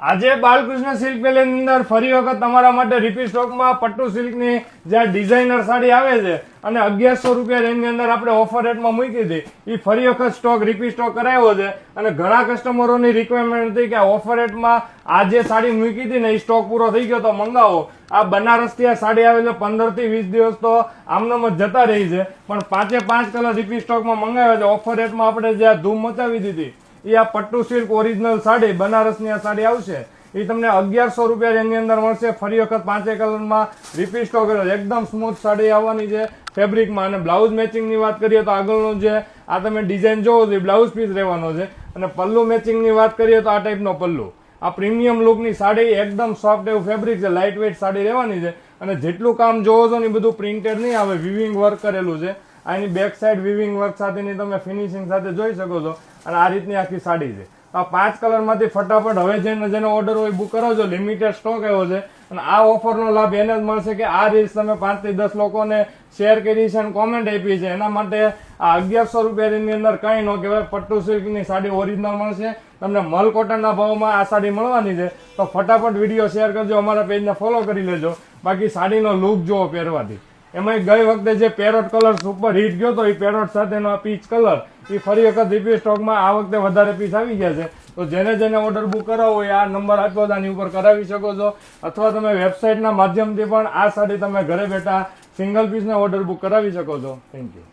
આજે બાલકૃષ્ણ સિલ્ક પેલેસની અંદર ફરી વખત તમારા માટે રિપીટ સ્ટોકમાં પટ્ટુ સિલ્કની જે ડિઝાઇનર સાડી આવે છે અને 1100 રૂપિયા રેન્જની અંદર આપણે ઓફર રેટમાં મૂકી હતી. એ ફરી વખત સ્ટોક રિપીટ સ્ટોક કરાવ્યો છે અને ઘણા કસ્ટમરોની રિક્વાયરમેન્ટ હતી કે આ ઓફર રેટમાં આ જે સાડી મૂકી હતી ને એ સ્ટોક પૂરો થઈ ગયો તો મંગાવો. આ બનારસથી આ સાડી આવે છે 15 થી 20 દિવસ તો આમનામ જ જતા રહી છે, પણ 5 કલર રિપીટ સ્ટોકમાં મંગાવ્યા છે. ઓફર રેટમાં આપણે જે આ ધૂમ મચાવી દીધી એ આ પટ્ટુ સિલ્ક ઓરિજિનલ સાડી બનારસની આ સાડી આવશે. એ તમને 1100 રૂપિયા રેન્જની અંદર મળશે. ફરી વખત 5 કલરમાં રિપીટ સ્ટોક કર્યો. એકદમ સ્મૂથ સાડી આવવાની છે ફેબ્રિકમાં. અને બ્લાઉઝ મેચિંગની વાત કરીએ તો આગળનું જે આ તમે ડિઝાઇન જોવો છો એ બ્લાઉઝ પીસ રહેવાનો છે. અને પલ્લુ મેચિંગની વાત કરીએ તો આ ટાઈપનો પલ્લુ. આ પ્રીમિયમ લુકની સાડી એકદમ સોફ્ટ એવું ફેબ્રિક છે, લાઇટ વેઇટ સાડી રહેવાની છે. અને જેટલું કામ જોવો છો ને એ બધું પ્રિન્ટેડ નહીં આવે, વિવિંગ વર્ક કરેલું છે. આની બેક સાઈડ વિવિંગ વર્ક સાથેની તમે ફિનિશિંગ સાથે જોઈ શકો છો. અને આ રીતની આખી સાડી છે. આ 5 કલરમાંથી ફટાફટ હવે જેનો ઓર્ડર હોય બુક કરાવજો. લિમિટેડ સ્ટોક આવ્યો છે અને આ ઓફરનો લાભ એને જ મળશે કે આ રીલ્સ તમે 5 થી 10 લોકોને શેર કરી છે અને કોમેન્ટ આપી છે. એના માટે આ 1100 રૂપિયાની અંદર કંઈ ન કહેવાય. પટ્ટુ સિલ્કની સાડી ઓરિજિનલ મળશે તમને. મલ કોટનના ભાવમાં આ સાડી મળવાની છે. તો ફટાફટ વિડીયો શેર કરજો, અમારા પેજને ફોલો કરી લેજો. બાકી સાડીનો લુક જુઓ પહેરવાથી. એમાં ગઈ વખતે જે પેરોટ કલર સુપર હિટ ગયો તો એ પેરોટ સાથેનો આ પીચ કલર એ ફરી વખત રિપીટ સ્ટોકમાં આ વખતે વધારે પીસ આવી ગયા છે. તો જેને ઓર્ડર બુક કરાવો હોય આ નંબર આપ્યો તો આની ઉપર કરાવી શકો છો. અથવા તમે વેબસાઇટના માધ્યમથી પણ આ સાડી તમે ઘરે બેઠા સિંગલ પીસના ઓર્ડર બુક કરાવી શકો છો. Thank you.